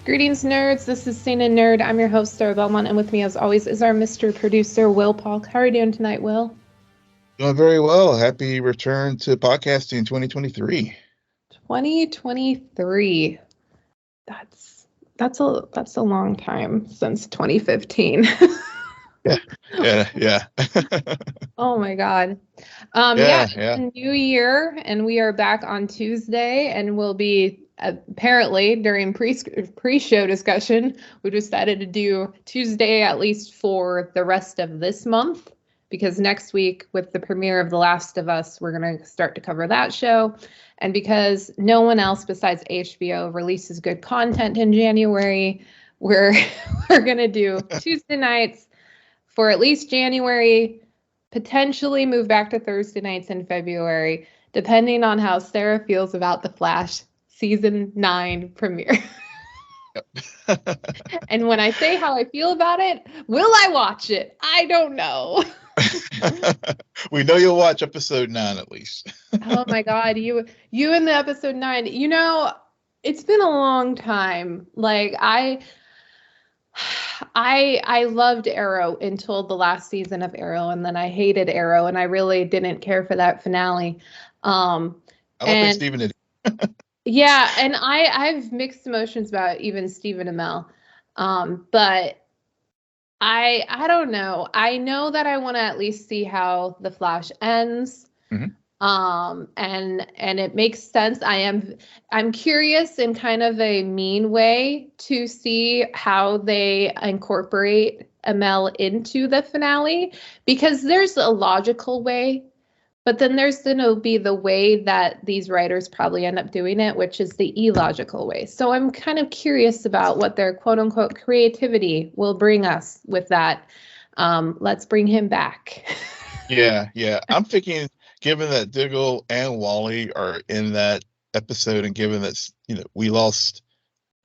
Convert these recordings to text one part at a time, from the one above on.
Greetings, nerds. This is Saint and Nerd. I'm your host, Sarah Belmont, and with me, as always, is our Mr. Producer, Will Polk. How are you doing tonight, Will? Doing very well. Happy return to podcasting 2023. 2023. That's a long time since 2015. Yeah. Oh my God. Yeah, It's yeah. a new year, and we are back on Tuesday, and we'll be apparently during pre-show discussion, we decided to do Tuesday at least for the rest of this month, because next week with the premiere of The Last of Us, we're going to start to cover that show. And because no one else besides HBO releases good content in January, we're going to do Tuesday nights for at least January, potentially move back to Thursday nights in February, depending on how Sarah feels about The Flash season 9 premiere. And when I say how I feel about it, will I watch it? I don't know. We know you'll watch episode 9 at least. Oh my God, you in the episode 9. You know, it's been a long time. Like I loved Arrow until the last season of Arrow, and then I hated Arrow, and I really didn't care for that finale. I don't think Steven did. Yeah, and I've mixed emotions about even Stephen Amell. But I don't know. I know that I want to at least see how The Flash ends. Mm-hmm. And it makes sense. I'm curious in kind of a mean way to see how they incorporate Amell into the finale, because there's a logical way, but then there's going to be the way that these writers probably end up doing it, which is the illogical way. So I'm kind of curious about what their quote unquote creativity will bring us with that. Let's bring him back. Yeah. I'm thinking, given that Diggle and Wally are in that episode, and given that we lost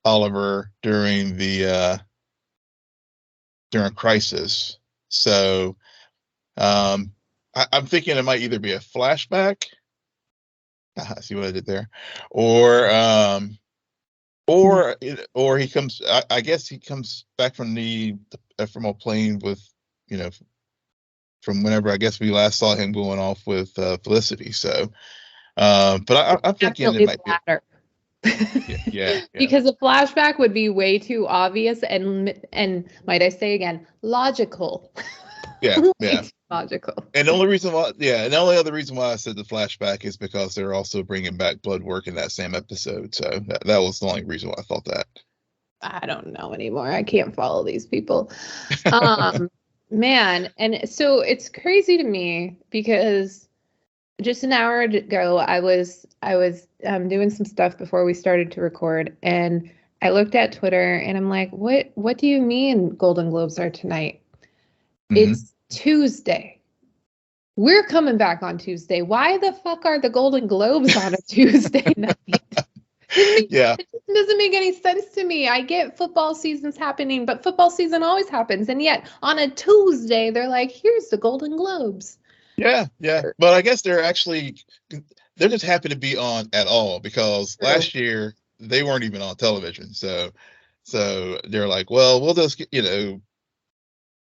Oliver during Crisis, so I'm thinking it might either be a flashback. I see what I did there, or he comes. I guess he comes back from from a plane with, from whenever I guess we last saw him going off with Felicity. So, but I'm thinking it might be. Yeah. Because a flashback would be way too obvious and might I say again, logical. Yeah. Logical. And the only other reason why I said the flashback is because they're also bringing back blood work in that same episode. So that was the only reason why I thought that. I don't know anymore. I can't follow these people. Man, and so it's crazy to me because just an hour ago I was doing some stuff before we started to record, and I looked at Twitter and I'm like, what do you mean Golden Globes are tonight? Mm-hmm. It's Tuesday. We're coming back on Tuesday. Why the fuck are the Golden Globes on a Tuesday night? It doesn't make any sense to me. I get football season's happening, but football season always happens. And yet on a Tuesday, they're like, here's the Golden Globes. Yeah. But I guess they're just happy to be on at all, because last year they weren't even on television. So they're like, well, we'll just,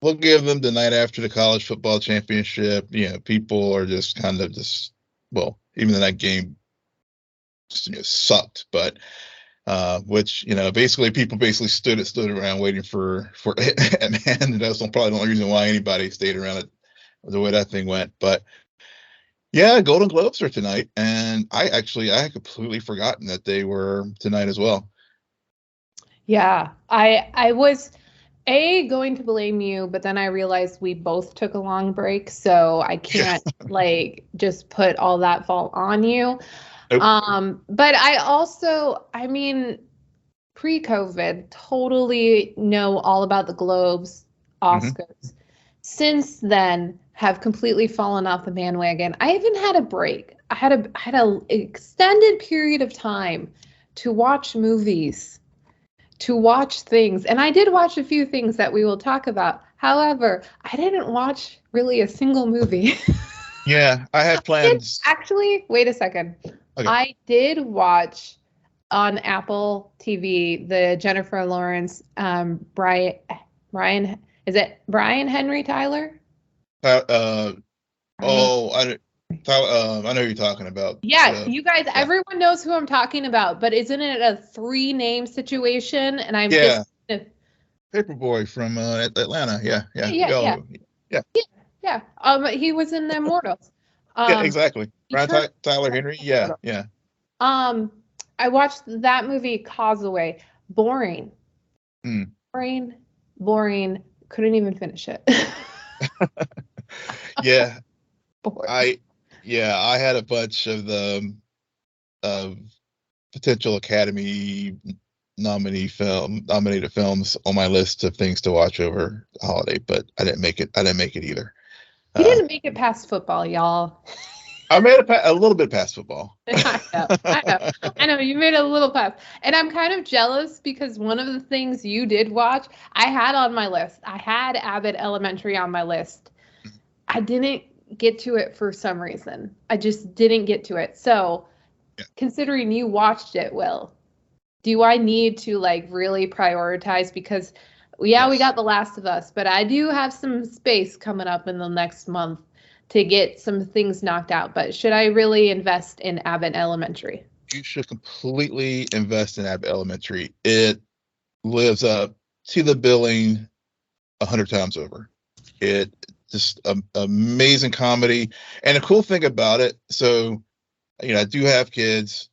we'll give them the night after the college football championship. People are just kind of even though that game sucked, but which basically people stood around waiting for Ant-Man, and that's probably the only reason why anybody stayed around it, the way that thing went. But yeah, Golden Globes are tonight, and I had completely forgotten that they were tonight as well. Yeah, I was going to blame you, but then I realized we both took a long break, so I can't just put all that fault on you. Nope. But I also, pre-COVID, totally know all about the Globes, Oscars. Mm-hmm. Since then, have completely fallen off the bandwagon. I even had a break. I had an extended period of time to watch movies, to watch things. And I did watch a few things that we will talk about. However, I didn't watch really a single movie. Yeah, I had plans. Actually, wait a second. Okay. I did watch on Apple TV, the Jennifer Lawrence, Brian, is it Brian Henry Tyler? Oh, I know who you're talking about. Yeah, you guys, everyone knows who I'm talking about, but isn't it a 3-name situation? And I'm just Paperboy from Atlanta. Yeah. He was in The Immortals. Yeah, exactly. Brian Tyler Henry. Yeah. I watched that movie, Causeway. Boring. Boring. Couldn't even finish it. Yeah. Boring. I had a bunch of the potential Academy nominated films on my list of things to watch over the holiday, but I didn't make it either. You didn't make it past football, y'all. I made a little bit past football. I know you made a little past, and I'm kind of jealous because one of the things you did watch, I had on my list. I had Abbott Elementary on my list. I didn't get to it for some reason. I just didn't get to it. So, considering you watched it, Will, do I need to really prioritize? Because we got The Last of Us, but I do have some space coming up in the next month to get some things knocked out. But should I really invest in Abbott Elementary? You should completely invest in Abbott Elementary. It lives up to the billing 100 times over. It just amazing comedy. And the cool thing about it, so I do have kids.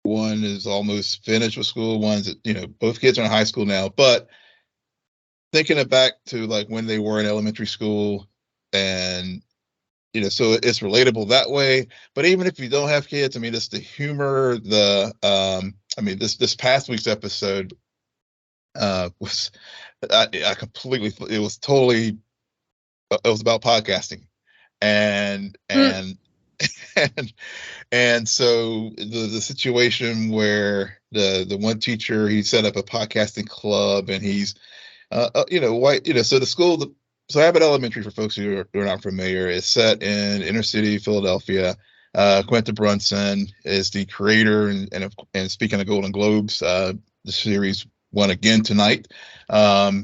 One is almost finished with school. One's both kids are in high school now. But thinking it back to when they were in elementary school, and so it's relatable that way. But even if you don't have kids, just the humor, this past week's episode was I completely, it was about podcasting, and so the situation where the one teacher, he set up a podcasting club, and he's white, so the school, so Abbott Elementary, for folks who are not familiar, is set in inner city Philadelphia. Quinta Brunson is the creator, and speaking of Golden Globes, the series won again tonight.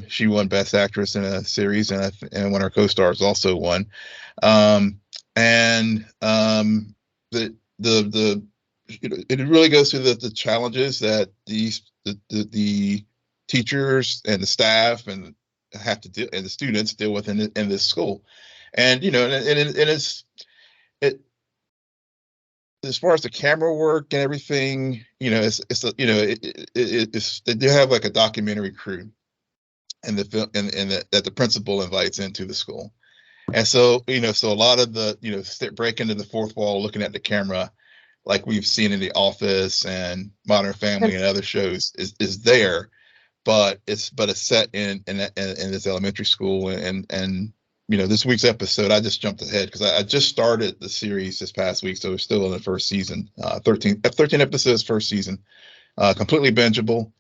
She won Best Actress in a series, and one of her co-stars also won. It really goes through the challenges that the teachers and the staff and have to deal, and the students deal with in this school. And it's as far as the camera work and everything, it's they do have a documentary crew and the film and that the principal invites into the school. And so so a lot of the break into the fourth wall, looking at the camera, like we've seen in The Office and Modern Family and other shows, is there, but it's set in this elementary school. And this week's episode, I just jumped ahead because I just started the series this past week, so we're still in the first season. 13 episodes, first season, completely bingeable.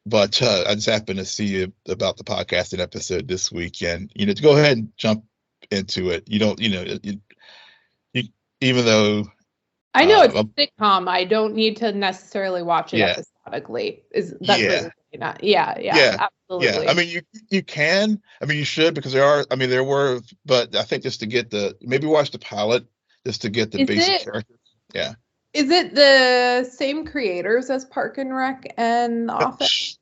But I just happened to see about the podcasting episode this week, and to go ahead and jump into it. You don't, even though I know it's a sitcom, I don't need to necessarily watch it episodically. Absolutely. Yeah. You can. You should, because there were, but I think just to get maybe watch the pilot just to get the basic characters. Yeah. Is it the same creators as Park and Rec and The Office?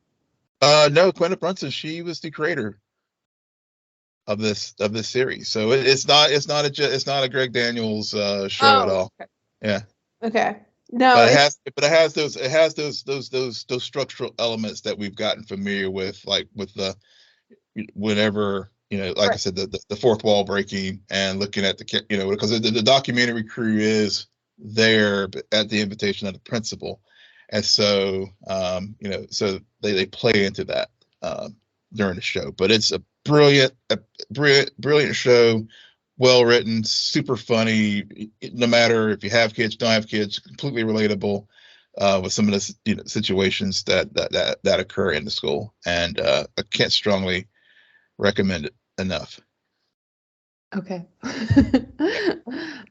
No, Quinta Brunson, she was the creator of this series. So it's not a Greg Daniels show at all. Okay. Yeah. Okay. No, but it has those structural elements that we've gotten familiar with, with the whenever I said, the fourth wall breaking and looking at because the documentary crew is there at the invitation of the principal, and so so they play into that during the show. But it's a brilliant show, well written, super funny. No matter if you have kids, don't have kids, completely relatable with some of the situations that occur in the school, and I can't strongly recommend it enough. Okay.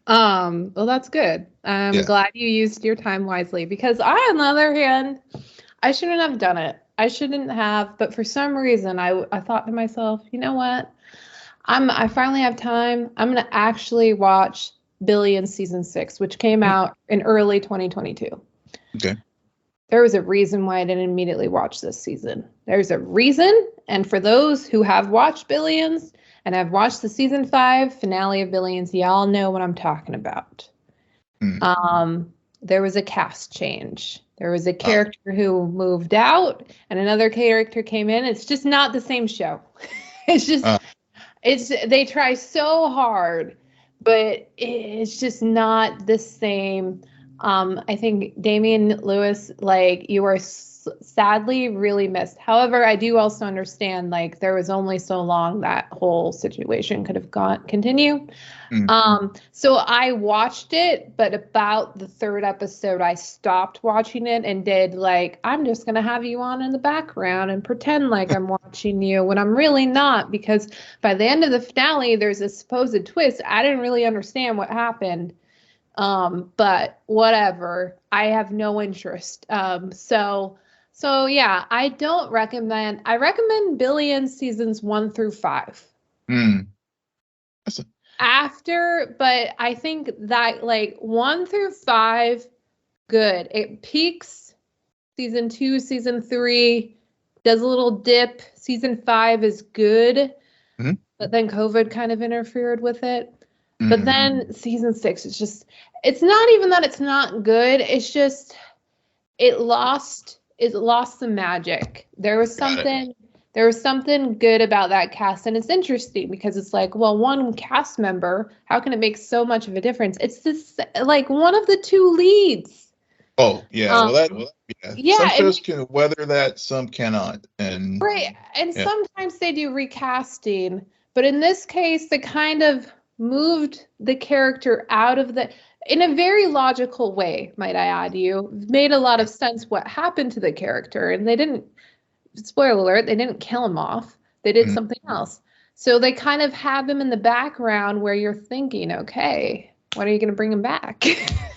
Well, that's good. I'm Yeah. glad you used your time wisely because I, on the other hand, I shouldn't have done it. I shouldn't have, but for some reason I thought to myself, you know what? I finally have time. I'm gonna actually watch Billions season 6, which came Mm, out in early 2022. okay. There was a reason why I didn't immediately watch this season. There's a reason, and for those who have watched Billions and have watched the season 5 finale of Billions, y'all know what I'm talking about. Mm. There was a cast change. There was a Uh, character who moved out, and another character came in. It's just not the same show. It's just uh, they try so hard, but it's just not the same. I think Damian Lewis, like you are sadly really missed. However, I do also understand like there was only so long that whole situation could have continue. mm, So I watched it, but about the third episode, I stopped watching it and did like, I'm just gonna have you on in the background and pretend like I'm watching you when I'm really not, because by the end of the finale, there's a supposed twist. I didn't really understand what happened. But whatever. I have no interest. So yeah, I recommend Billions seasons 1 through 5 mm. That's a, after, but I think that like 1 through 5, good. It peaks season 2, season 3, does a little dip. Season 5 is good, mhm, but then COVID kind of interfered with it. But mm, then season 6 is just, it's not even that it's not good. It's just it lost the magic. got it. There was something good about that cast, and it's interesting because it's like, well, one cast member, how can it make so much of a difference? It's this like one of the two leads. Oh, yeah. Um, Well, yeah. Some yeah, and shows can weather that, some cannot. And right, and yeah. sometimes they do recasting, but in this case, they kind of moved the character out of the in a very logical way, might I add you. Made a lot Yeah. of sense what happened to the character, and they didn't spoiler alert, they didn't kill him off. They did Mm, something else. So they kind of have him in the background where you're thinking, okay, when are you going to bring him back?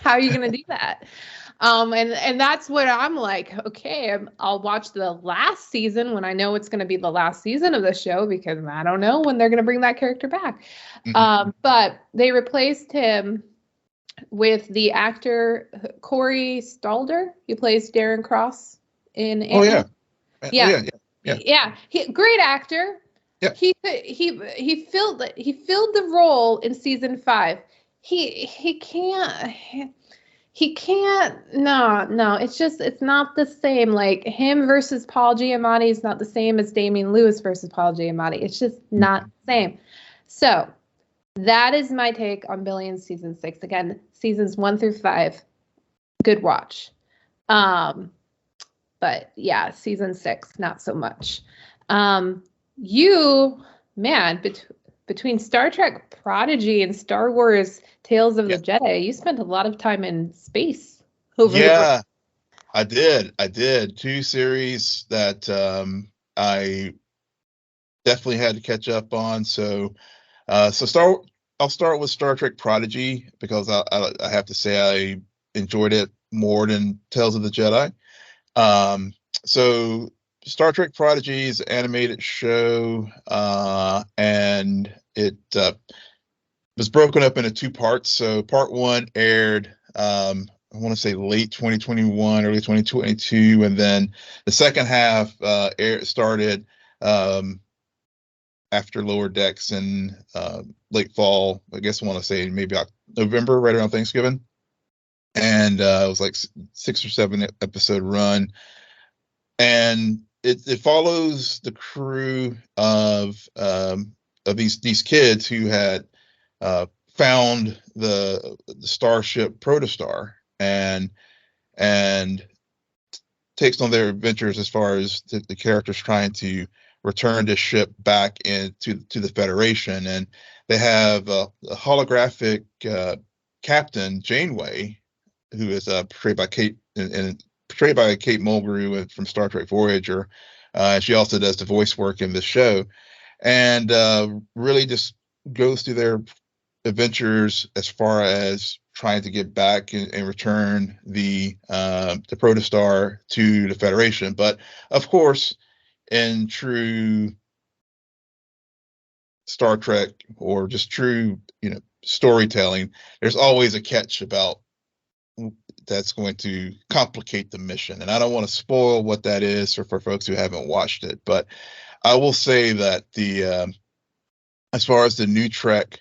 How are you going to do that? And that's what I'm like, okay, I'll watch the last season when I know it's going to be the last season of the show because I don't know when they're going to bring that character back. mhm. But they replaced him with the actor Corey Stalder, who plays Darren Cross in Oh, Ant-Man. yeah. Oh, Yeah, yeah. Yeah. Yeah. yeah, great actor. Yeah. He filled the role in season 5. He can't. No. It's not the same. Like him versus Paul Giamatti is not the same as Damian Lewis versus Paul Giamatti. It's just not the same. So that is my take on Billions season 6. Again, seasons 1 through 5, good watch. But yeah, season 6, not so much. You, man, between Star Trek Prodigy and Star Wars Tales of Yeah. the Jedi, you spent a lot of time in space over the break. Yeah. I did 2 series that I definitely had to catch up on. So I'll start with Star Trek Prodigy because I have to say I enjoyed it more than Tales of the Jedi. Um, so Star Trek Prodigy is an animated show, and it was broken up into 2 parts. So part 1 aired, I want to say late 2021, early 2022, and then the second half started after Lower Decks in late fall. I guess I want to say maybe November, right around Thanksgiving, and it was like 6 or 7 episode run, and it follows the crew of these kids who had found the starship Protostar, and takes on their adventures as far as the characters trying to return this ship back into to the Federation. And they have a holographic captain, Janeway, who is portrayed by Kate Mulgrew from Star Trek Voyager. She also does the voice work in this show, and really just goes through their adventures as far as trying to get back and return the protostar to the Federation. But of course, in true Star Trek or just true, storytelling, there's always a catch about that's going to complicate the mission. And I don't want to spoil what that is for folks who haven't watched it, but I will say that as far as the new Trek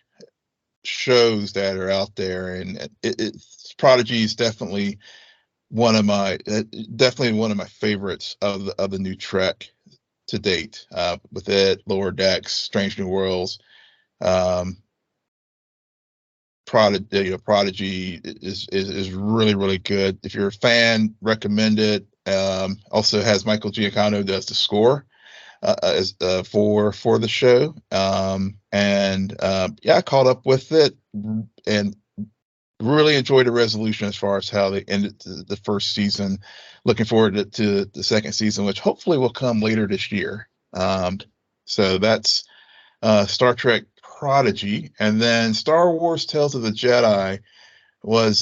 shows that are out there, and Prodigy is definitely one of my favorites of the new Trek to date. With it, Lower Decks, Strange New Worlds, Prodigy is really, really good. If you're a fan, recommend it. Also has Michael Giacchino does the score for the show. I caught up with it and really enjoyed the resolution as far as how they ended the first season. Looking forward to the second season, which hopefully will come later this year. So that's Star Trek Prodigy. And then Star Wars Tales of the Jedi was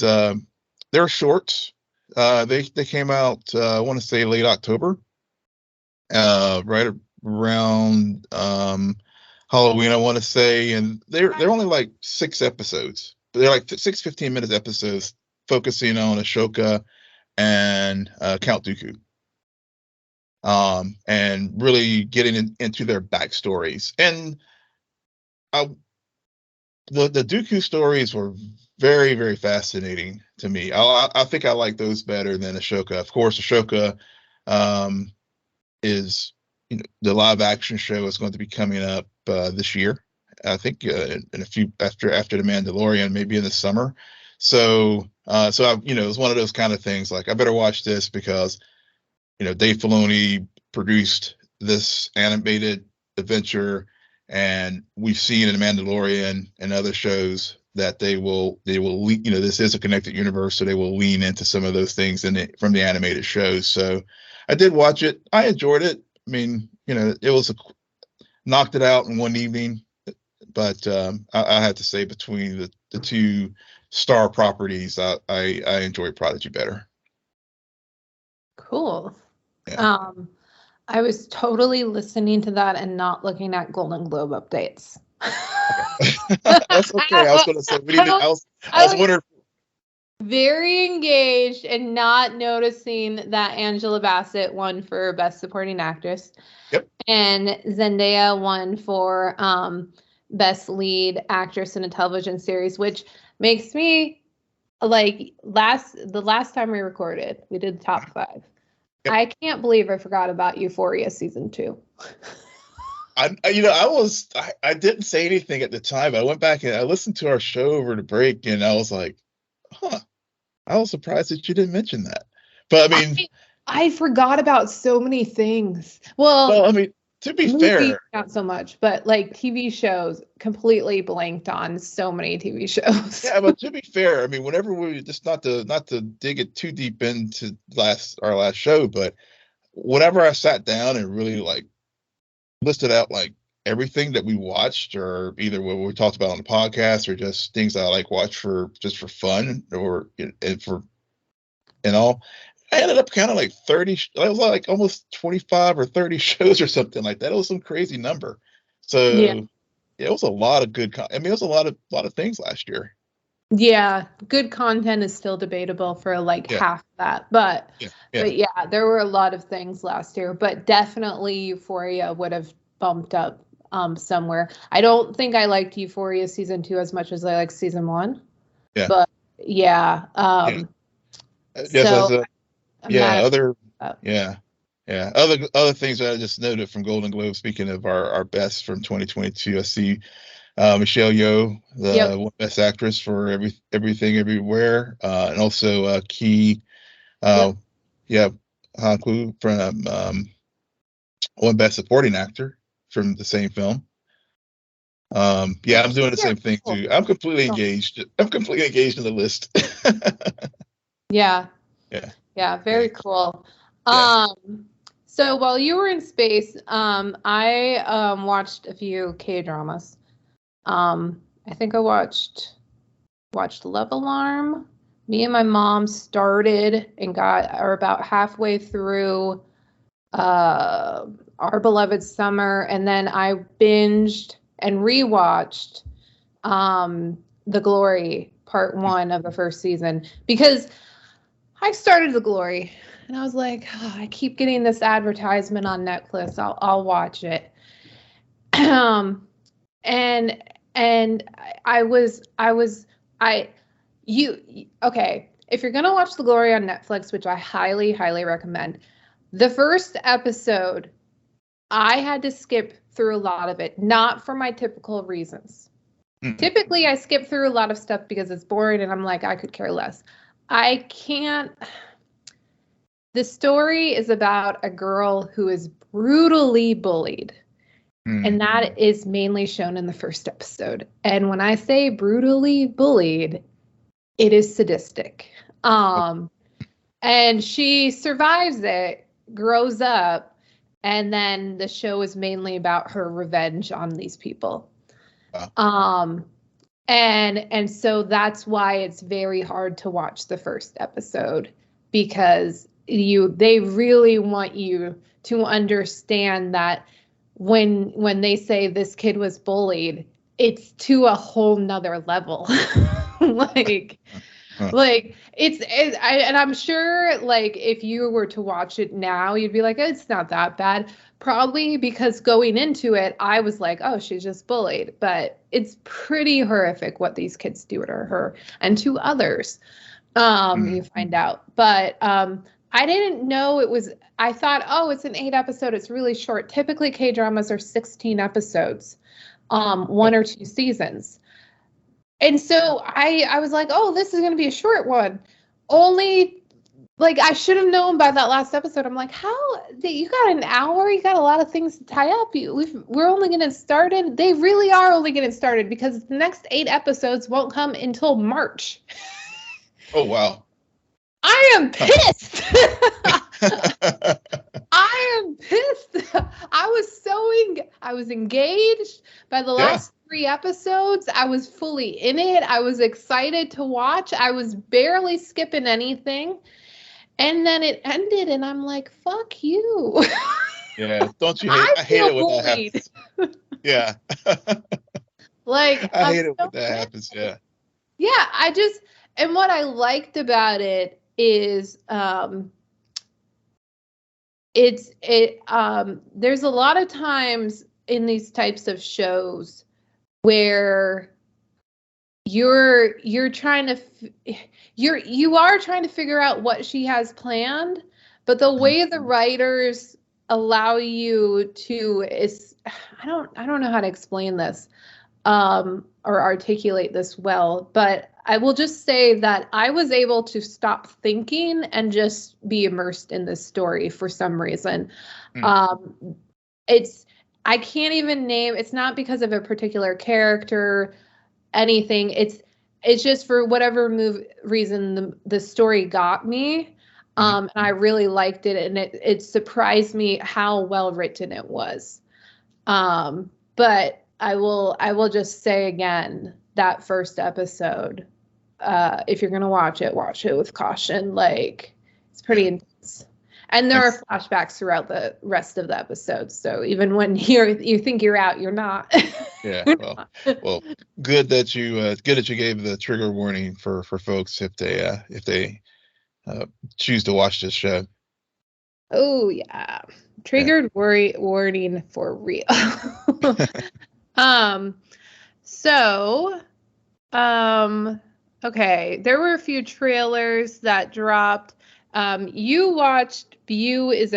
they're shorts. They came out I want to say late October, right around Halloween, I want to say, and they're only like 6 episodes. They're like 6 15-minute episodes focusing on Ashoka and Count Dooku, and really getting into their backstories. And the Dooku stories were very, very fascinating to me. I think I like those better than Ashoka. Of course, Ashoka is the live action show is going to be coming up this year. I think in a few after the Mandalorian, maybe in the summer. So it was one of those kind of things like I better watch this because Dave Filoni produced this animated adventure, and we've seen in the Mandalorian and other shows that they will this is a connected universe, so they will lean into some of those things from the animated shows. So I did watch it. I enjoyed it. I mean, it was knocked it out in one evening, but I had to say between the two star properties, I enjoy Prodigy better. Cool. Yeah. I was totally listening to that and not looking at Golden Globe updates. That's okay. I was going to say I was wondering. Very engaged and not noticing that Angela Bassett won for Best Supporting Actress. Yep. And Zendaya won for Best Lead Actress in a Television Series, which makes me like the last time we recorded, we did the top 5. Yep. I can't believe I forgot about Euphoria season 2. I didn't say anything at the time. I went back and I listened to our show over the break, and I was like, I was surprised that you didn't mention that. But I mean, I forgot about so many things. Well, I mean, to be fair, not so much, but like TV shows, completely blanked on so many TV shows. Yeah, but to be fair, I mean, whenever we just not to dig it too deep into our last show, but whenever I sat down and really like listed out like everything that we watched, or either what we talked about on the podcast, or just things I like watch for fun, or and all, I ended up kind of like 30. I was like almost 25 or 30 shows or something like that. It was some crazy number. So yeah, it was a lot of good. I mean, it was a lot of things last year. Yeah, good content is still debatable for like half that, but yeah, there were a lot of things last year. But definitely Euphoria would have bumped up somewhere. I don't think I liked Euphoria season 2 as much as I liked season 1. Yeah, but yeah. Other things that I just noted from Golden Globe. Speaking of our best from 2022, I see Michelle Yeoh, the Best Actress for Everything Everywhere, and also Ki Hanku from one Best Supporting Actor from the same film. I'm doing the same thing too. I'm completely engaged. I'm completely engaged in the list. Yeah, very cool. So while you were in space, I watched a few K-dramas. I think I watched Love Alarm. Me and my mom started and are about halfway through Our Beloved Summer, and then I binged and rewatched The Glory Part 1 of the first season, because I started The Glory and I was like, oh, I keep getting this advertisement on Netflix. I'll watch it. And okay, if you're gonna watch The Glory on Netflix, which I highly recommend, the first episode I had to skip through a lot of it, not for my typical reasons. Typically I skip through a lot of stuff because it's boring and I'm like, I could care less. I can't. The story is about a girl who is brutally bullied. And that is mainly shown in the first episode. And when I say brutally bullied, it is sadistic. And she survives it, grows up, and then the show is mainly about her revenge on these people. Wow. And so that's why it's very hard to watch the first episode, because they really want you to understand that when they say this kid was bullied, it's to a whole nother level. like and I'm sure, like, if you were to watch it now, you'd be like, it's not that bad. Probably because going into it, I was like, oh, she's just bullied. But it's pretty horrific what these kids do to her and to others. You find out. But I didn't know it was. I thought, oh, it's an 8 episode. It's really short. Typically, K-dramas are 16 episodes, 1 or 2 seasons. And so I was like, oh, this is going to be a short one. Only, like, I should have known by that last episode. I'm like, how? You got an hour? You got a lot of things to tie up. We're only getting started. They really are only getting started, because the next 8 episodes won't come until March. Oh, wow. I am pissed. I am pissed. I was engaged by the last 3 episodes. I was fully in it. I was excited to watch. I was barely skipping anything. And then it ended and I'm like, fuck you. Yeah. Don't you hate? I hate it when that happens. Yeah. Like, I hate it when that happens. Yeah. Yeah. And what I liked about it is, there's a lot of times in these types of shows where you are trying to figure out what she has planned, but the way the writers allow you to I don't know how to explain this or articulate this well, but I will just say that I was able to stop thinking and just be immersed in this story for some reason. I can't even name, it's not because of a particular character, anything. It's just for whatever reason the story got me. And I really liked it, and it surprised me how well written it was. But I will just say again, that first episode, if you're gonna watch it with caution. Like, it's pretty intense, and there are flashbacks throughout the rest of the episodes. So even when you think you're out, you're not. Yeah. Well, good that you gave the trigger warning for folks if they choose to watch this show. Oh yeah, triggered warning for real. Okay, there were a few trailers that dropped. You watched Beau is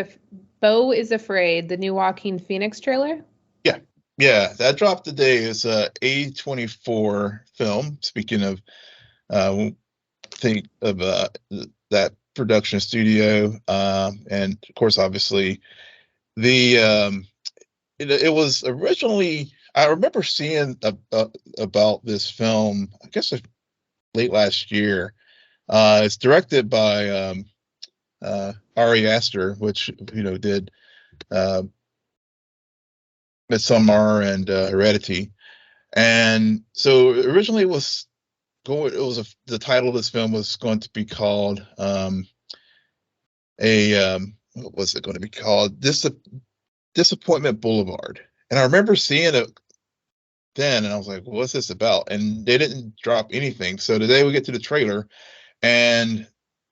Afraid, the new Joaquin Phoenix trailer? Yeah, that dropped today. It's a A24 film. Speaking of, think of that production studio, and of course, obviously, it was originally. I remember seeing about this film, I guess late last year. It's directed by Ari Aster, which did Midsommar and Heredity. And so originally the title of this film was going to be called what was it going to be called? Disappointment Boulevard. And I remember seeing it then, and I was like, well, what's this about? And they didn't drop anything. So today we get to the trailer, and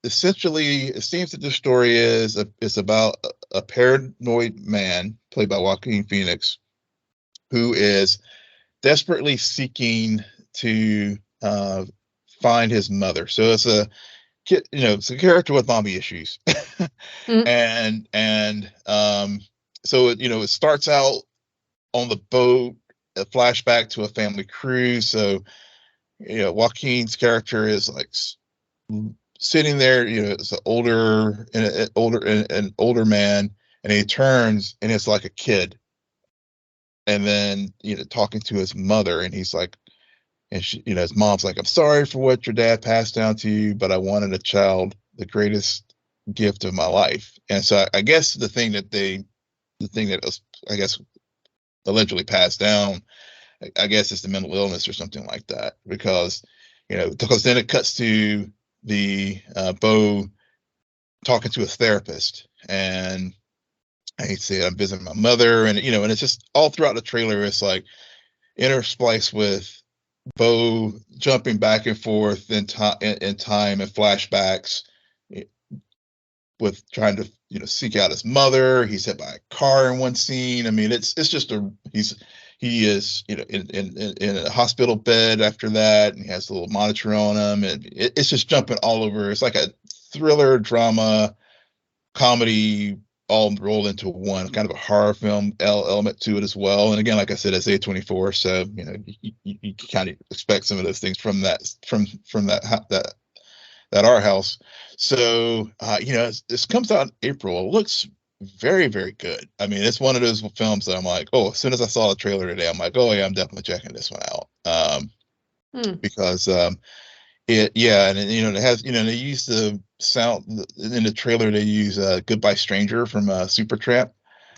essentially it seems that the story is about a paranoid man played by Joaquin Phoenix who is desperately seeking to find his mother. So it's a kid, it's a character with mommy issues. and so it starts out on the boat, a flashback to a family cruise. So Joaquin's character is like sitting there, it's an older man, and he turns and it's like a kid, and then talking to his mother, and he's like, and she, his mom's like, I'm sorry for what your dad passed down to you, but I wanted a child, the greatest gift of my life. And so I guess the thing that was, I guess, allegedly passed down, I guess it's the mental illness or something like that, because then it cuts to the Beau talking to a therapist, and he said, I'm visiting my mother, and and it's just all throughout the trailer, it's like interspliced with Beau jumping back and forth in time and flashbacks, with trying to seek out his mother. He's hit by a car in one scene. I mean, it's just he is in a hospital bed after that, and he has a little monitor on him, and it's just jumping all over. It's like a thriller, drama, comedy, all rolled into one, kind of a horror film element to it as well. And again, like I said, it's A24, so you kind of expect some of those things from that our house. So this comes out in April. It looks very, very good. I mean, it's one of those films that I'm like, oh, as soon as I saw the trailer today, I'm like, oh yeah, I'm definitely checking this one out. Because it has, they use the sound in the trailer. They use Goodbye Stranger from Supertramp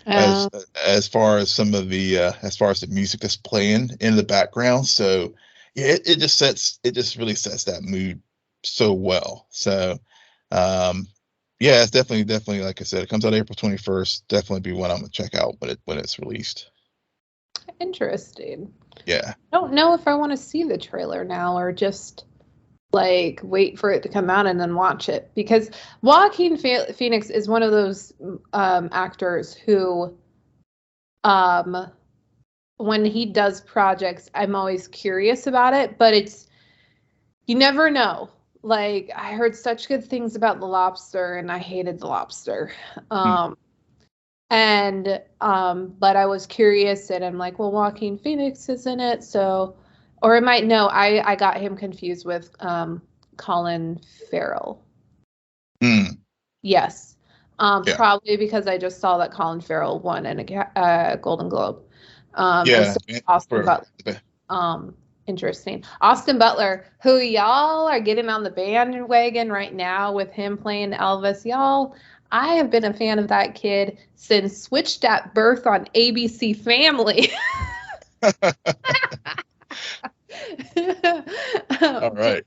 as far as some of the as far as the music that's playing in the background. So yeah, it just really sets that mood so well. So yeah, it's definitely, like I said, it comes out April 21st. Definitely be one I'm gonna check out when it's released. Interesting. Yeah. I don't know if I want to see the trailer now or just like wait for it to come out and then watch it, because Joaquin Phoenix is one of those actors who when he does projects, I'm always curious about it, but you never know. Like, I heard such good things about The Lobster, and I hated The Lobster. But I was curious, and I'm like, well, Joaquin Phoenix is in it, so, or I might know. I got him confused with Colin Farrell. Yes. Probably because I just saw that Colin Farrell won a Golden Globe. Austin Butler. Interesting. Austin Butler, who y'all are getting on the bandwagon right now with him playing Elvis. Y'all, I have been a fan of that kid since Switched at Birth on ABC Family. All right.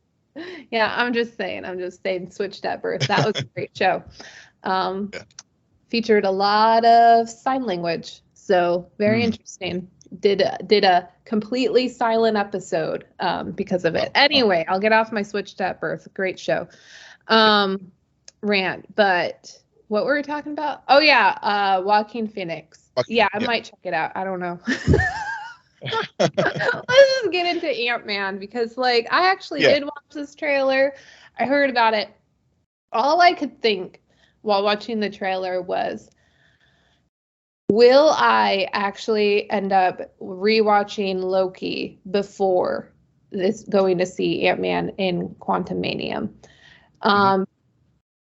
Yeah, I'm just saying Switched at Birth. That was a great show. Featured a lot of sign language. So very interesting. Did a completely silent episode because of it. Anyway, I'll get off my Switched at Birth. Great show. Rant. But what were we talking about? Oh yeah, Joaquin Phoenix. I might check it out. I don't know. Let's just get into Ant-Man, because like I actually did watch this trailer. I heard about it. All I could think while watching the trailer was, will I actually end up rewatching Loki before this going to see Ant-Man in Quantumania? And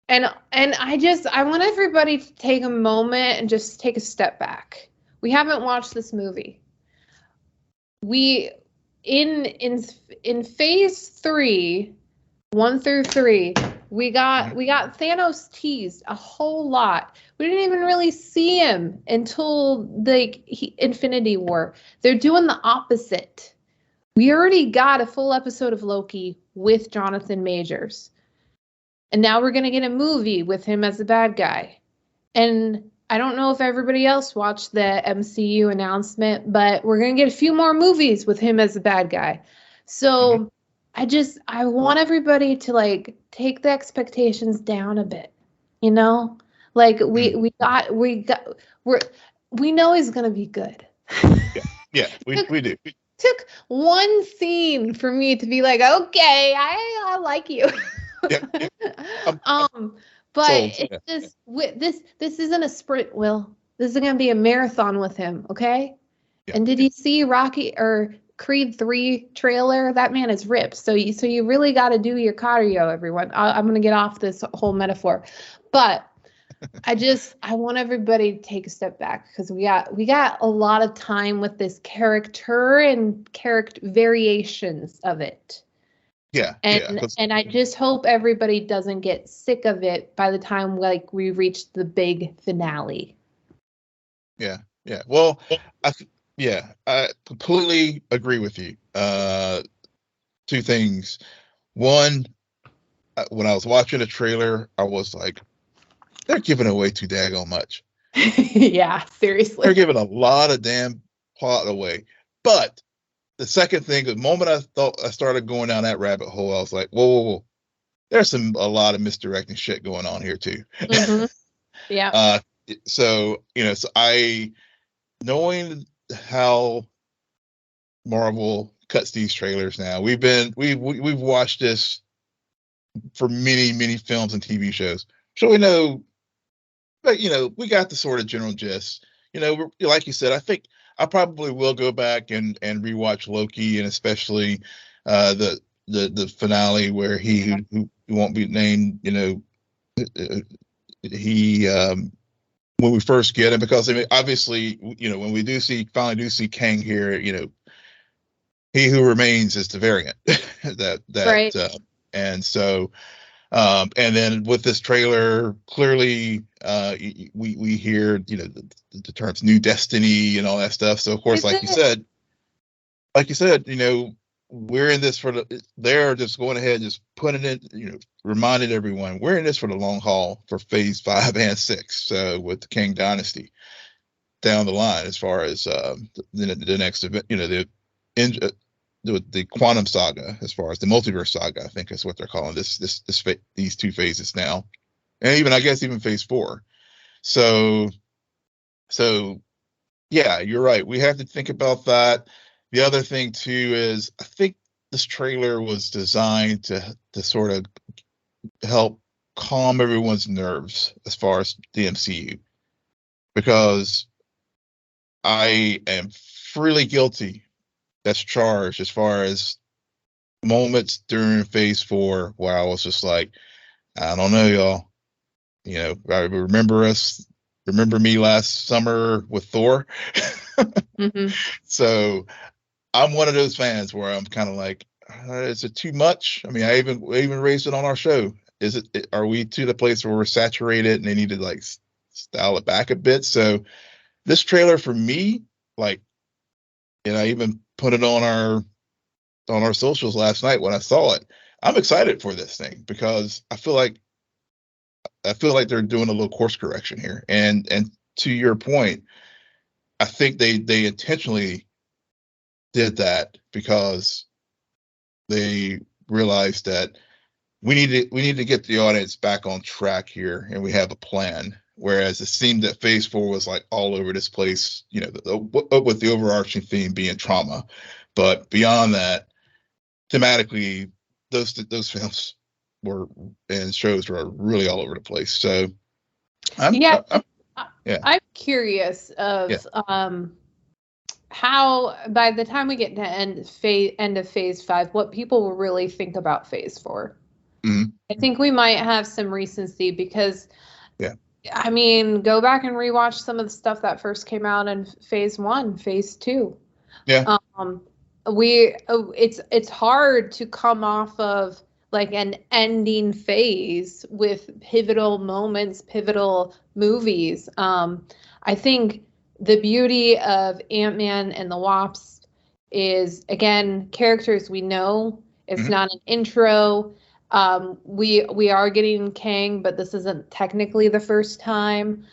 I want everybody to take a moment and just take a step back. We haven't watched this movie. We in phase 3, 1 through 3, we got Thanos teased a whole lot. We didn't even really see him until Infinity War. They're doing the opposite. We already got a full episode of Loki with Jonathan Majors. And now we're going to get a movie with him as the bad guy. And I don't know if everybody else watched the MCU announcement, but we're going to get a few more movies with him as the bad guy. So I want everybody to like take the expectations down a bit, you know? Like we know he's going to be good. Yeah, we do. Took one scene for me to be like, okay, I like you. Yeah. But Sold. it's just this isn't a sprint, Will. This is gonna be a marathon with him, okay? Yeah. And did you see Rocky or Creed 3 trailer? That man is ripped. So you really got to do your cardio, everyone. I'm gonna get off this whole metaphor, but I want everybody to take a step back because we got a lot of time with this character and character variations of it. Yeah. And I just hope everybody doesn't get sick of it by the time like we reach the big finale. Yeah. Well, I completely agree with you. Two things. One, when I was watching the trailer, I was like, they're giving away too daggone much. Yeah, seriously. They're giving a lot of damn plot away. But the second thing, the moment I thought I started going down that rabbit hole, I was like, whoa. There's a lot of misdirecting shit going on here too. Mm-hmm. Yeah. So I, knowing how Marvel cuts these trailers now, we've watched this for many films and TV shows, so we know. But we got the sort of general gist. Like you said, I think I probably will go back and rewatch Loki, and especially the finale where he who won't be named. He when we first get him, because I mean, obviously, when we finally do see Kang here, he who remains is the variant that right. And so. And then with this trailer, clearly, we hear the terms "new destiny" and all that stuff. So of course, like you said, we're in this they're just going ahead and just putting it, reminding everyone we're in this for the long haul for Phase 5 and 6. With the King Dynasty down the line, as far as the next event, the Quantum Saga, as far as the multiverse saga, I think is what they're calling these two phases now, and even Phase 4. So yeah, you're right. We have to think about that. The other thing too is I think this trailer was designed to sort of help calm everyone's nerves as far as the MCU, because I am freely guilty that's charged as far as moments during Phase 4 where I was just like, I don't know, y'all. I remember me last summer with Thor. Mm-hmm. So I'm one of those fans where I'm kind of like, is it too much? I mean, I even raised it on our show. Are we to the place where we're saturated and they need to like style it back a bit? So this trailer for me, like, and I even put it on our socials last night when I saw it. I'm excited for this thing because I feel like they're doing a little course correction here. And to your point, I think they intentionally did that because they realized that we need to get the audience back on track here, and we have a plan. Whereas it seemed that Phase 4 was like all over this place, with the overarching theme being trauma. But beyond that, thematically, those films and shows were really all over the place. So I'm curious of how by the time we get to end of Phase 5, what people will really think about Phase 4. Mm-hmm. I think we might have some recency because I mean, go back and rewatch some of the stuff that first came out in Phase 1, Phase 2. Yeah. It's hard to come off of like an ending phase with pivotal moments, pivotal movies. I think the beauty of Ant-Man and the Wasp is, again, characters we know. It's Mhm. not an intro. We are getting Kang, but this isn't technically the first time.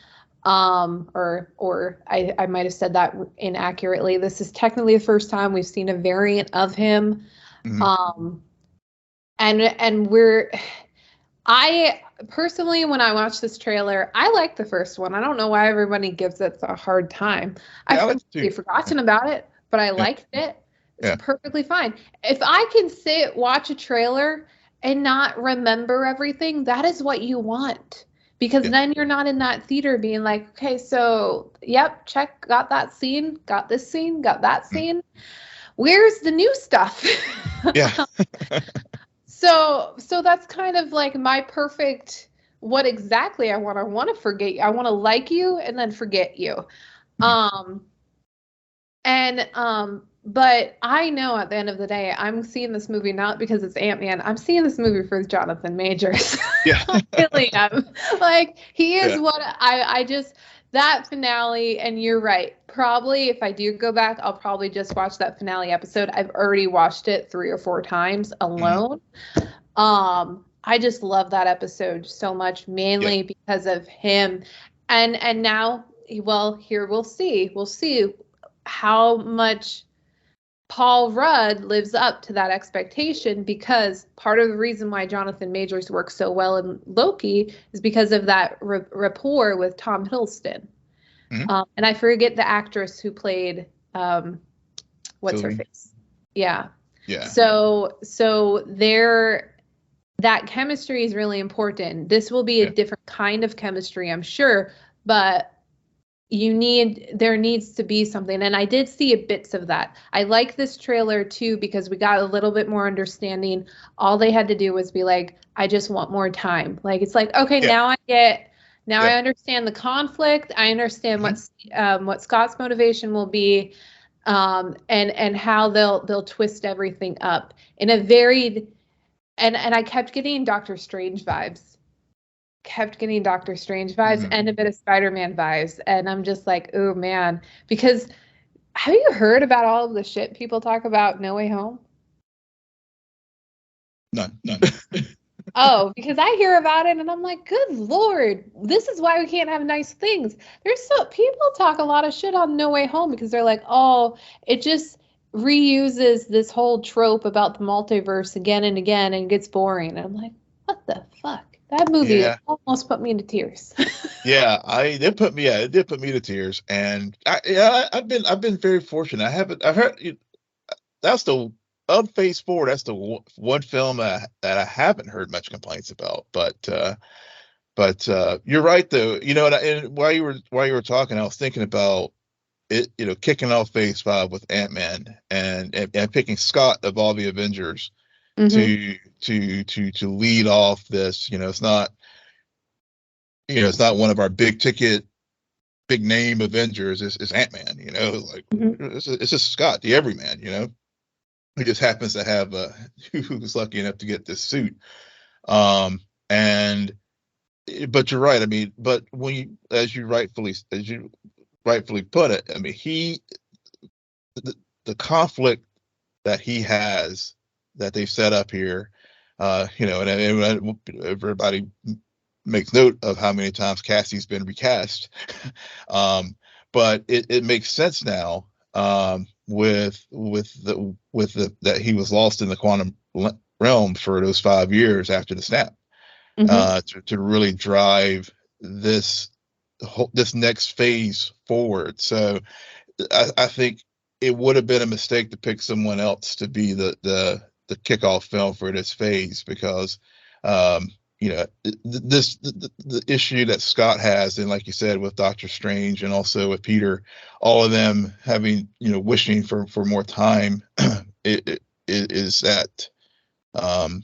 Or I might have said that inaccurately. This is technically the first time we've seen a variant of him. Mhm. Um, and we're I personally, when I watched this trailer, I liked the first one. I don't know why everybody gives it a hard time. Yeah, I I've like it completely too. forgotten about it, but I Yeah. liked it. It's Yeah. perfectly fine. If I can sit, watch a trailer and not remember everything, that is what you want. Because Yeah. then you're not in that theater being like, okay, so, yep, check, got that scene, got this scene, got that Mhm. scene. Where's the new stuff? Yeah. So that's kind of like my perfect what exactly I want. I want to forget you. I want to like you and then forget you. Mhm. Um but I know at the end of the day, I'm seeing this movie not because it's Ant-Man. I'm seeing this movie for Jonathan Majors. Yeah. I really am. Like he is Yeah. what I just that finale, and you're right. Probably if I do go back, I'll probably just watch that finale episode. I've already watched it 3 or 4 times Mhm. alone. I just love that episode so much, Yeah. mainly because of him. And now, well, here we'll see. We'll see how much Paul Rudd lives up to that expectation, because part of the reason why Jonathan Majors works so well in Loki is because of that rapport with Tom Hiddleston. Mhm. And I forget the actress who played what's her Sylvie. face? Yeah. Yeah. So that chemistry is really important. This will be a Yeah. different kind of chemistry, I'm sure, but there needs to be something. And I did see bits of that. I like this trailer too, because we got a little bit more understanding. All they had to do was be like, I just want more time. Like, it's like, okay, Yeah. now Yeah. I understand the conflict. I understand Mhm. what Scott's motivation will be, and how they'll twist everything up in a varied, and I kept getting Doctor Strange vibes. Kept getting Doctor Strange vibes Mhm. and a bit of Spider-Man vibes. And I'm just like, oh man. Because have you heard about all of the shit people talk about No Way Home? None. Oh, because I hear about it and I'm like, good Lord, this is why we can't have nice things. People talk a lot of shit on No Way Home because they're like, oh, it just reuses this whole trope about the multiverse again and again and gets boring. And I'm like, what the fuck? That movie Yeah. almost put me into tears. Yeah. It did put me to tears. And I've been very fortunate. I've heard that's the of Phase 4. That's the one film that I haven't heard much complaints about. But you're right though. And while you were talking, I was thinking about it. Kicking off Phase 5 with Ant-Man and picking Scott of all the Avengers Hmm. to lead off this. It's not one of our big ticket, big name Avengers. It's Ant-Man. Like Hmm. it's just Scott, the everyman. Who just happens to have who's lucky enough to get this suit. Um, and but you're right. I mean, but as you rightfully put it, I mean, the, the conflict that he has that they've set up here, and everybody makes note of how many times Cassie's been recast. um, but it makes sense now, with the that he was lost in the quantum realm for those 5 years after the snap, Hmm. to really drive this this next phase forward. So I think it would have been a mistake to pick someone else to be the kickoff film for this phase, because um, the issue that Scott has, and like you said, with Doctor Strange and also with Peter, all of them having, wishing for more time, it is that, um,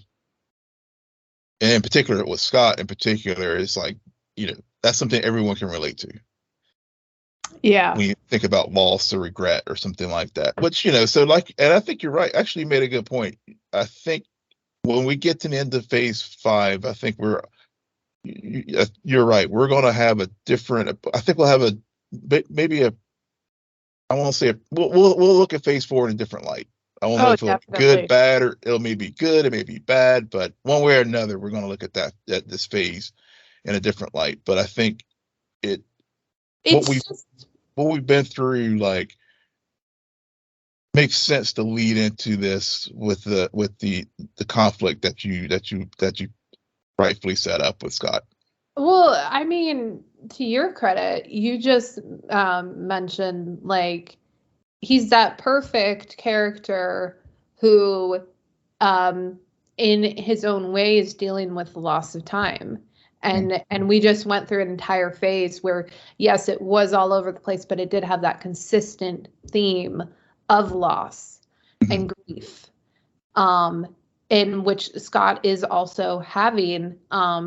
and in particular with Scott in particular, it's like, that's something everyone can relate to Yeah. when you think about loss or regret or something like that. Which, so like, and I think you're right. Actually, you made a good point. I think when we get to the end of Phase 5, I think you're right. We're going to have a different. I think we'll have maybe I won't say we'll look at Phase 4 in a different light. I won't know if it'll be good, bad, or it'll maybe good, it may be bad, but one way or another, we're going to look at this phase in a different light. But I think what we've been through, like, makes sense to lead into this with the conflict that you rightfully set up with Scott. Well, I mean, to your credit, you just mentioned, like, he's that perfect character who, in his own way, is dealing with the loss of time. And we just went through an entire phase where, yes, it was all over the place, but it did have that consistent theme of loss and grief, in which Scott is also having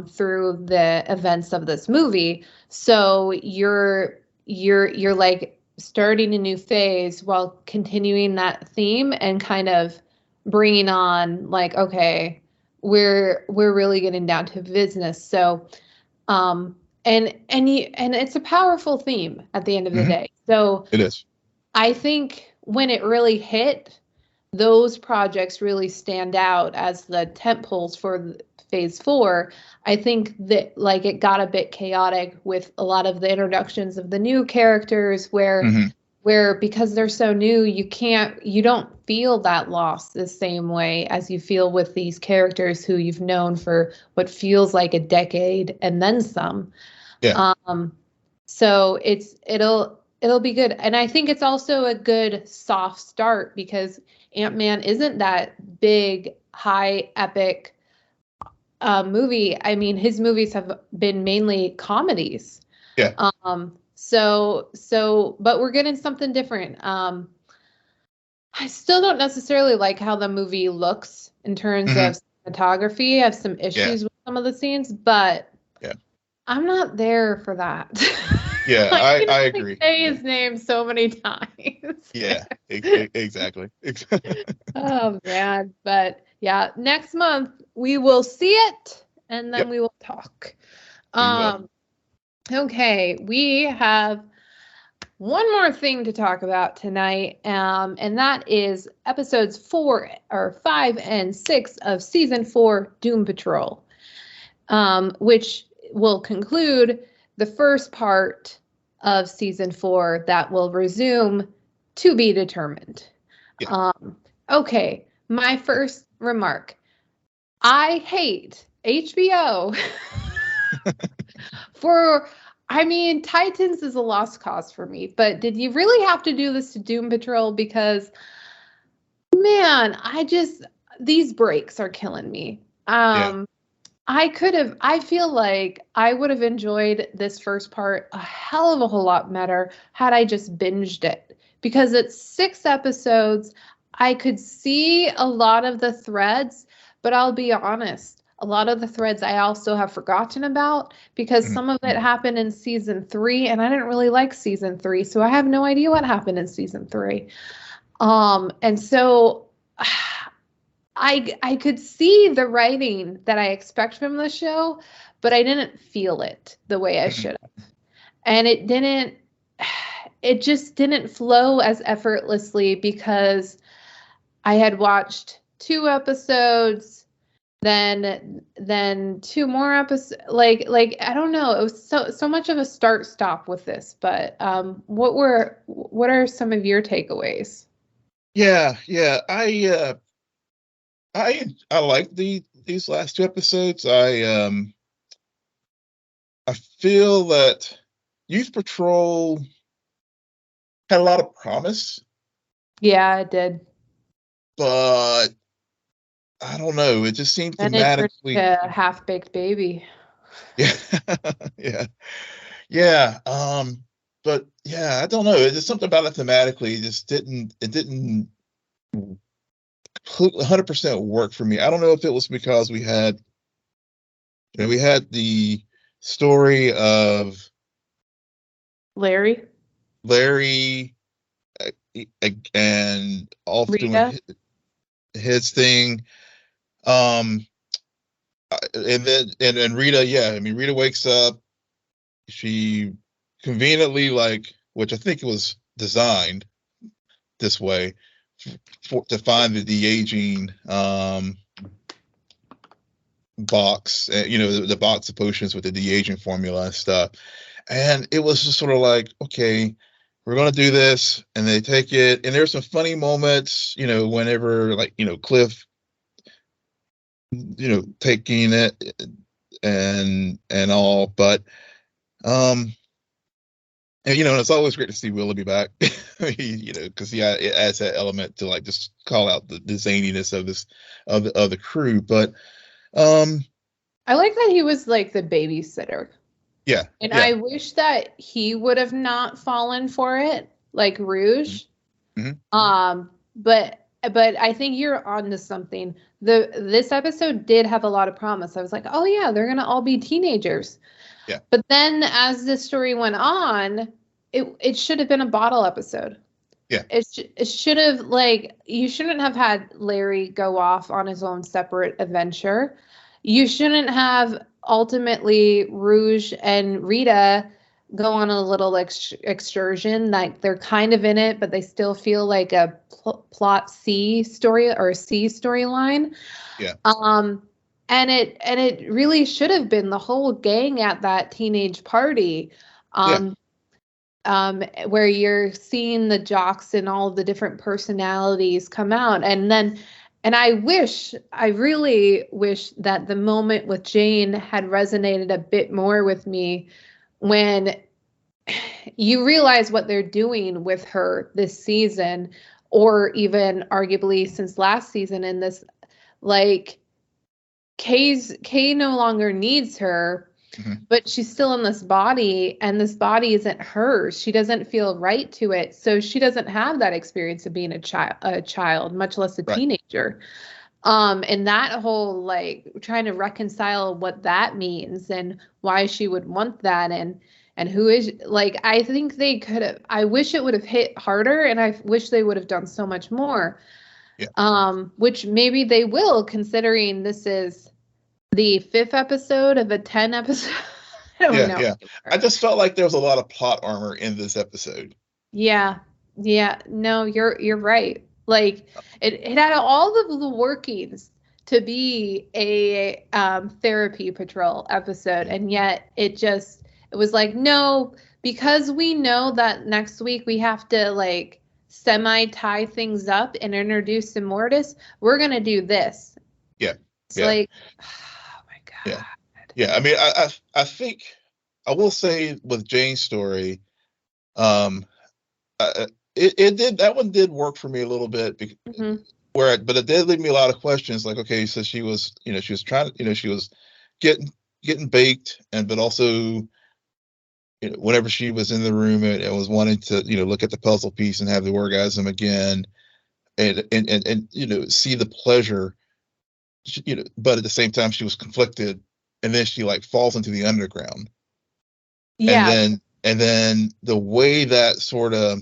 through the events of this movie. So you're like starting a new phase while continuing that theme and kind of bringing on, like, okay, we're really getting down to business. So, and it's a powerful theme at the end of the day. So it is. I think when it really hit, those projects really stand out as the tentpoles for Phase 4. I think that, like, it got a bit chaotic with a lot of the introductions of the new characters where because they're so new, you don't feel that loss the same way as you feel with these characters who you've known for what feels like a decade and then some. Yeah. So it'll be good. And I think it's also a good soft start because Ant-Man isn't that big, high, epic movie. I mean, his movies have been mainly comedies. Yeah. But we're getting something different. I still don't necessarily like how the movie looks in terms of cinematography. I have some issues with some of the scenes, but I'm not there for that. Yeah, I agree. Say his name so many times. Yeah, exactly. Oh man, but yeah, next month we will see it and then we will talk. Okay, we have one more thing to talk about tonight, and that is episodes 5 and 6 of season 4, Doom Patrol, which will conclude the first part of season 4 that will resume to be determined. Yeah. Okay, my first remark. I hate HBO Titans is a lost cause for me, but did you really have to do this to Doom Patrol? Because, man, these breaks are killing me. I feel like I would have enjoyed this first part a hell of a whole lot better had I just binged it, because it's 6 episodes. I could see a lot of the threads, but I'll be honest, a lot of the threads I also have forgotten about because some of it happened in season 3 and I didn't really like season 3. So I have no idea what happened in season 3. And so I could see the writing that I expect from the show, but I didn't feel it the way I should have. And it just didn't flow as effortlessly because I had watched 2 episodes, then 2 more episodes. Like I don't know. It was so much of a start stop with this. But what are some of your takeaways? Yeah. I like these last 2 episodes. I feel that Youth Patrol had a lot of promise. Yeah, it did. But I don't know. It just seemed thematically a half-baked baby. Yeah. Yeah. But yeah, I don't know. It's just something about it thematically. It didn't 100% work for me. I don't know if it was because we had the story of Larry and all Rita. doing his thing. And then Rita, yeah, I mean, Rita wakes up, she conveniently, like, which I think it was designed, this way to find the de-aging box, the box of potions with the de-aging formula and stuff. And it was just sort of like, okay, we're going to do this. And they take it. And there's some funny moments, whenever like, Cliff, taking it and all. But, and, it's always great to see Willoughby back, because it adds that element to like just call out the zaniness of this, of the crew. But, I like that he was like the babysitter. Yeah. And I wish that he would have not fallen for it, like Rouge. Mm-hmm. But I think you're on to something. This episode did have a lot of promise. I was like, oh yeah, they're gonna all be teenagers. Yeah. But then as the story went on, it should have been a bottle episode. Yeah. It should have, like, you shouldn't have had Larry go off on his own separate adventure. You shouldn't have ultimately Rouge and Rita go on a little excursion. Like, they're kind of in it, but they still feel like a plot C story or C storyline. Yeah. And it really should have been the whole gang at that teenage party. Where you're seeing the jocks and all the different personalities come out. And I really wish that the moment with Jane had resonated a bit more with me when you realize what they're doing with her this season, or even arguably since last season in this, like, Kay no longer needs her. Mm-hmm. But she's still in this body, and this body isn't hers. She doesn't feel right to it. So she doesn't have that experience of being a child, much less a teenager. And that whole, like, trying to reconcile what that means and why she would want that, and who is, like, I think they could have, I wish it would have hit harder, and I wish they would have done so much more. Yeah. Which maybe they will, considering this is the 5th episode of a 10 episode. I don't know. Yeah. I just felt like there was a lot of plot armor in this episode. Yeah. No, you're right. Like, it had all of the workings to be a therapy patrol episode, and yet it was like, no, because we know that next week we have to, like, semi tie things up and introduce Immortus, we're gonna do this. Yeah. It's like, Yeah. I mean, I think I will say with Jane's story, it did, that one did work for me a little bit, but it did leave me a lot of questions. Like, okay, so she was, she was trying to, she was getting baked, but also, whenever she was in the room and was wanting to, look at the puzzle piece and have the orgasm again, and see the pleasure, but at the same time she was conflicted, and then she, like, falls into the underground. Yeah. And then the way that sort of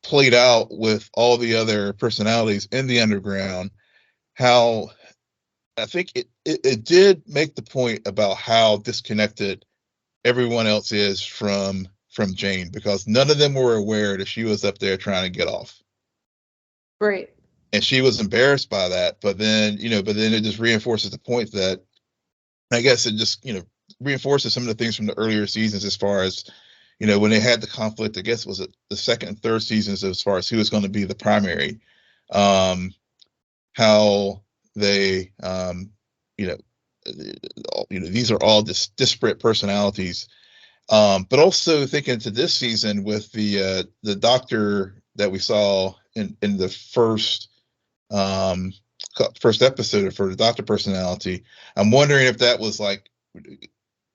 played out with all the other personalities in the underground, how I think it did make the point about how disconnected everyone else is from Jane, because none of them were aware that she was up there trying to get off. Right. And she was embarrassed by that, but then it just reinforces the point that, I guess it just, reinforces some of the things from the earlier seasons, as far as, when they had the conflict, I guess, was it the second and third seasons, as far as who was going to be the primary, how they, these are all disparate personalities. But also thinking to this season with the doctor that we saw in the first episode for the doctor personality, I'm wondering if that was like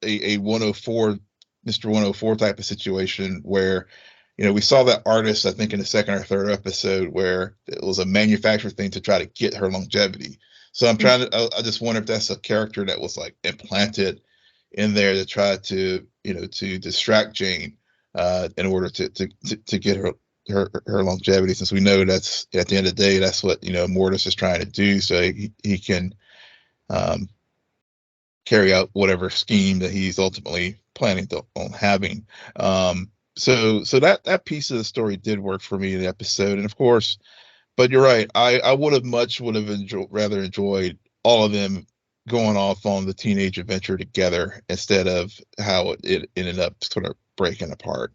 a 104, Mr. 104 type of situation, where, we saw that artist, I think, in the second or third episode, where it was a manufactured thing to try to get her longevity. So I'm trying to, I just wonder if that's a character that was, like, implanted in there to try to, to distract Jane, in order to get her longevity, since we know that's, at the end of the day, that's what, Mortis is trying to do, so he can carry out whatever scheme that he's ultimately planning on having. so that piece of the story did work for me in the episode, and of course, but you're right. I would have rather enjoyed all of them going off on the teenage adventure together instead of how it ended up sort of breaking apart.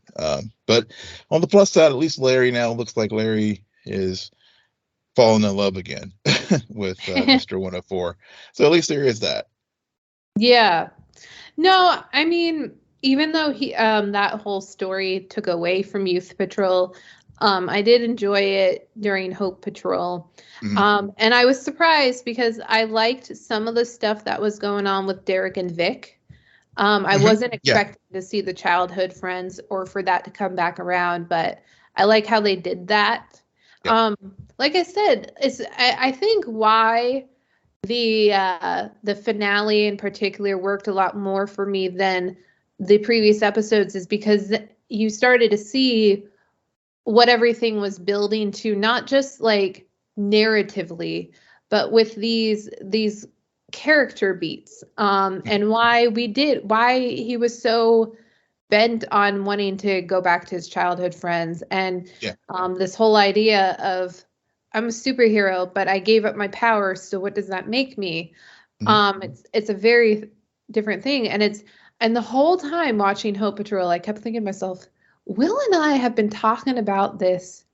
But on the plus side, at least Larry now looks like Larry is falling in love again with Mr. 104. So at least there is that. Yeah. No, I mean, even though that whole story took away from Youth Patrol, I did enjoy it during Hope Patrol. Mhm. And I was surprised because I liked some of the stuff that was going on with Derek and Vic. I wasn't Yeah. expecting to see the childhood friends or for that to come back around, but I like how they did that. Yeah. Like I said, I think why the finale in particular worked a lot more for me than the previous episodes is because you started to see what everything was building to, not just like narratively, but with these character beats, and why he was so bent on wanting to go back to his childhood friends, and Yeah. this whole idea of I'm a superhero, but I gave up my power, so what does that make me? It's a very different thing, and the whole time watching Hope Patrol, I kept thinking to myself, Will and I have been talking about this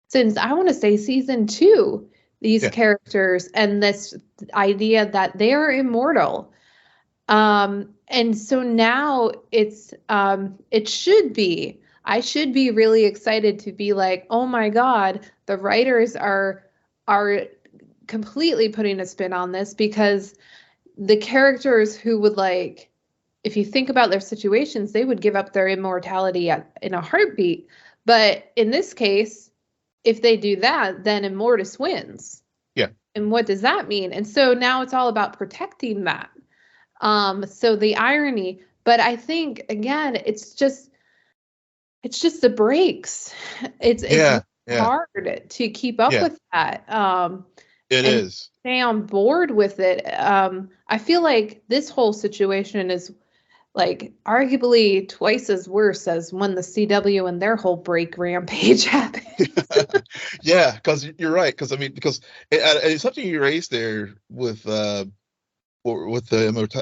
since I want to say season 2, these Yeah. characters and this idea that they are immortal. And so now I should be really excited to be like, oh my God, the writers are completely putting a spin on this, because the characters who would, like, if you think about their situations, they would give up their immortality in a heartbeat. But in this case, if they do that, then Immortus wins. Yeah. And what does that mean? And so now it's all about protecting that. So the irony, but I think again, it's just the breaks. It's Yeah. really hard to keep up with that. It And is. stay on board with it. I feel like this whole situation is like arguably twice as worse as when the CW and their whole break rampage happened. Yeah, because you're right. Because I mean, because it's something you raised there with the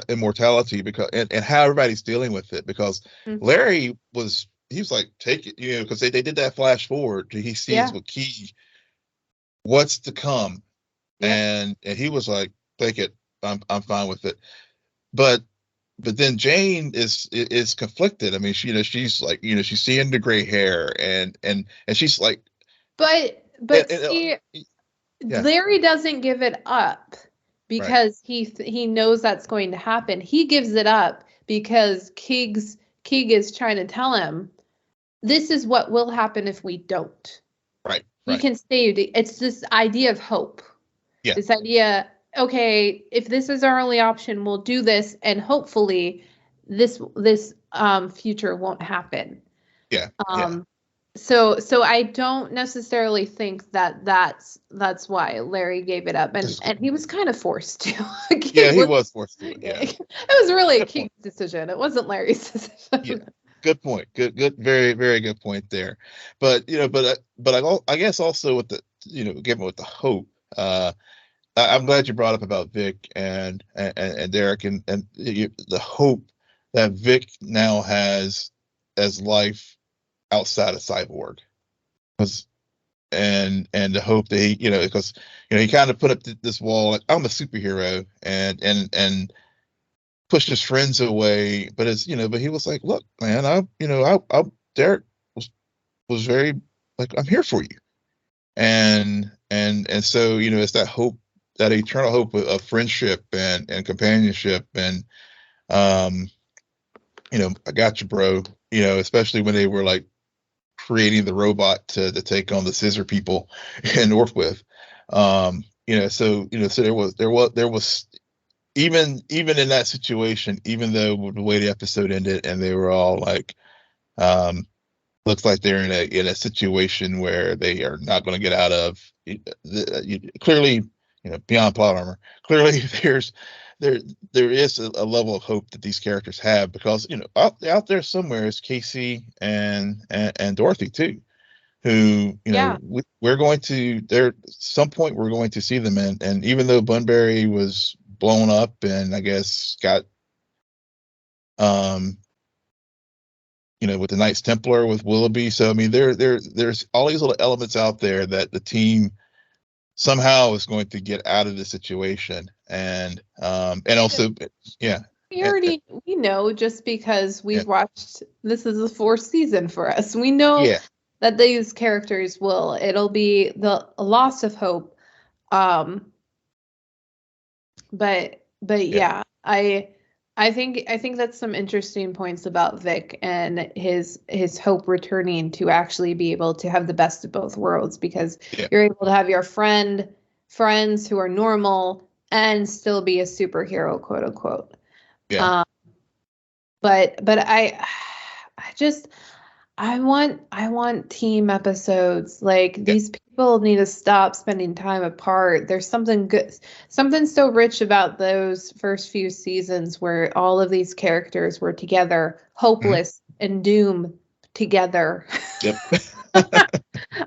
immortality, because and how everybody's dealing with it. Because Larry he was like, take it, because they did that flash forward. He sees what's to come, and he was like, take it, I'm fine with it. But then Jane is conflicted. I mean, she's like, she's seeing the gray hair, and she's like, but see, Larry doesn't give it up because he knows that's going to happen. He gives it up because Keeg is trying to tell him, this is what will happen if we don't. Right. He can stay. It's this idea of hope. Yeah. This idea, okay, if this is our only option, we'll do this, and hopefully this future won't happen. Yeah. So I don't necessarily think that's why Larry gave it up, and he was kind of forced to. He was forced to. Yeah. It was really a Keeg's decision. It wasn't Larry's decision. Yeah. Good point. Good. Very, very good point there. But I guess also with the given with the hope. I'm glad you brought up about Vic and Derek and the hope that Vic now has as life outside of Cyborg, and the hope that he because he kind of put up this wall like, I'm a superhero, and pushed his friends away, but but he was like, look, man, I Derek was very like, I'm here for you, and so it's that hope, that eternal hope of friendship and companionship, and I got you, bro, especially when they were like creating the robot to take on the scissor people in Northwith. So there was even in that situation, even though the way the episode ended and they were all like, looks like they're in a situation where they are not going to get out of, clearly, beyond plot armor, clearly there is a level of hope that these characters have, because out there somewhere is Casey and Dorothy too, who Yeah. we're going to there some point we're going to see them in. And even though Bunbury was blown up and I guess got with the Knights Templar with Willoughby, so I mean there's all these little elements out there that the team somehow is going to get out of the situation. And also We know, just because we've watched, this is the fourth season for us. We know that these characters it'll be the loss of hope. But I think that's some interesting points about Vic and his hope returning to actually be able to have the best of both worlds, because you're able to have your friends who are normal and still be a superhero, quote unquote. But I want team episodes. Like, these people need to stop spending time apart. There's something so rich about those first few seasons where all of these characters were together, hopeless and doom together. Yep.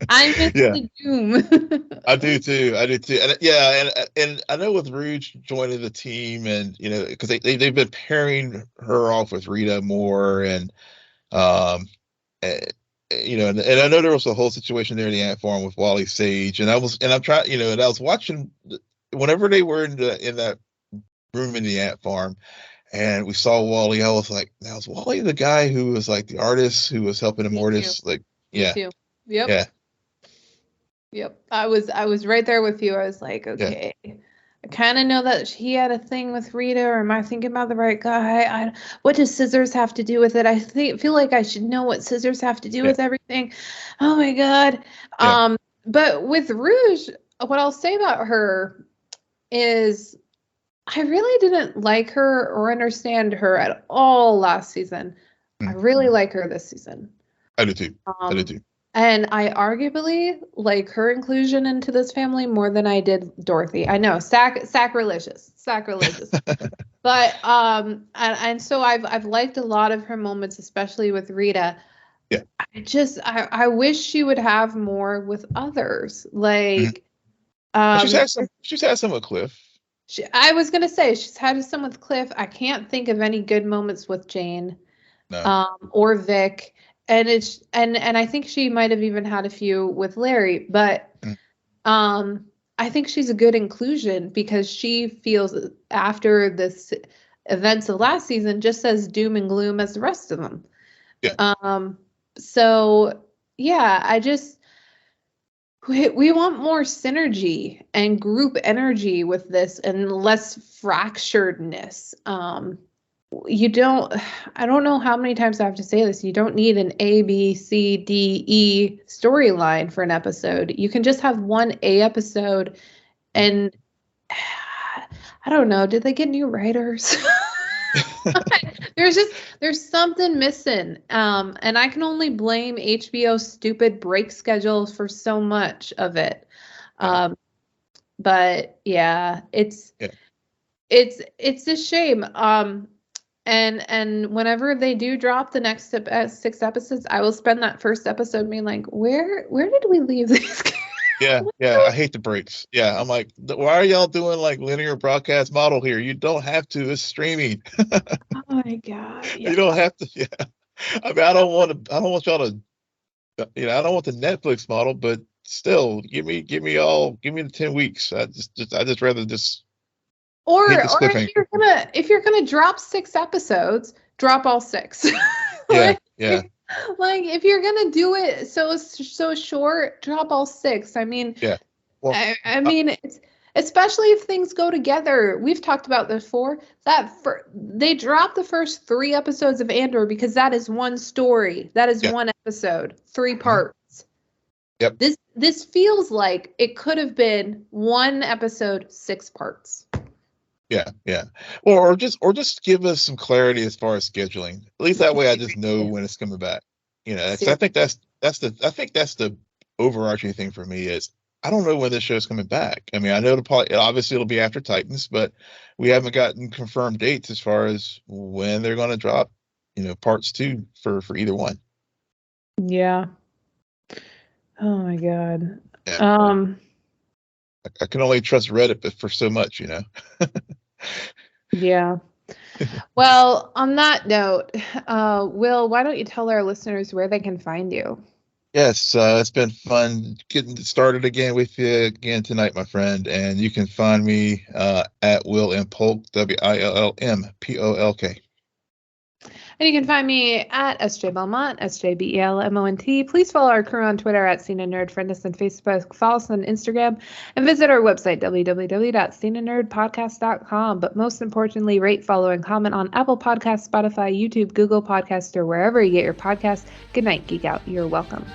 I miss the doom. I do too. And I know with Rouge joining the team, and because they've been pairing her off with Rita more, and and I know there was a whole situation there in the ant farm with Wally Sage, and I was watching whenever they were in that room in the ant farm, and we saw Wally. I was like, now is Wally the guy who was like the artist who was helping Immortus? Like, Me too. Yep. Yep. I was right there with you. I was like, okay. I kind of know that he had a thing with Rita, or am I thinking about the right guy? What does Scissors have to do with it? I feel like I should know what Scissors have to do with everything. Oh my God. But with Rouge, what I'll say about her is I really didn't like her or understand her at all last season. I really like her this season. I do too. And I arguably like her inclusion into this family more than I did Dorothy. I know, sacrilegious. But and so I've liked a lot of her moments, especially with Rita. Yeah. I wish she would have more with others. Like she's had some with Cliff. I was gonna say she's had some with Cliff. I can't think of any good moments with Jane, or Vic. And I think she might have even had a few with Larry, but I think she's a good inclusion because she feels after this events of last season just as doom and gloom as the rest of them. So yeah, we want more synergy and group energy with this and less fracturedness. I don't know how many times I have to say this. You don't need an A, B, C, D, E storyline for an episode. You can just have one A episode. And I don't know, did they get new writers? There's something missing. And I can only blame HBO's stupid break schedule for so much of it. But yeah, it's a shame. And whenever they do drop the next 6 episodes, I will spend that first episode being like, where did we leave these guys? I hate the breaks. I'm like, why are y'all doing like linear broadcast model here? You don't have to. It's streaming. Oh my God. You don't have to. I mean, I don't want y'all to, I don't want the Netflix model, but still give me the 10 weeks. I just rather just. Or if you're gonna drop 6 episodes, drop all 6. Like if you're gonna do it so short, drop all 6. I mean, I mean, it's, especially if things go together. We've talked about this before. They dropped the first 3 episodes of Andor because that is one story. That is one episode, 3 parts. Yep. This feels like it could have been 1 episode, 6 parts. Yeah. Or just give us some clarity as far as scheduling. At least that way I just know when it's coming back. I think that's the overarching thing for me is I don't know when this show's coming back. I mean, I know obviously it'll be after Titans, but we haven't gotten confirmed dates as far as when they're going to drop, parts 2 for either one. Yeah. Oh my God. Yeah. I can only trust Reddit, but for so much, Yeah. Well, on that note, Will, why don't you tell our listeners where they can find you? Yes, it's been fun getting started again with you again tonight, my friend. And you can find me at Will M Polk, WILLMPOLK. And you can find me at SJ Belmont, SJBELMONT. Please follow our crew on Twitter at Scene and Nerd. Friend us on Facebook, follow us on Instagram, and visit our website, www.sceneandnerdpodcast.com. But most importantly, rate, follow, and comment on Apple Podcasts, Spotify, YouTube, Google Podcasts, or wherever you get your podcasts. Good night, Geek Out. You're welcome.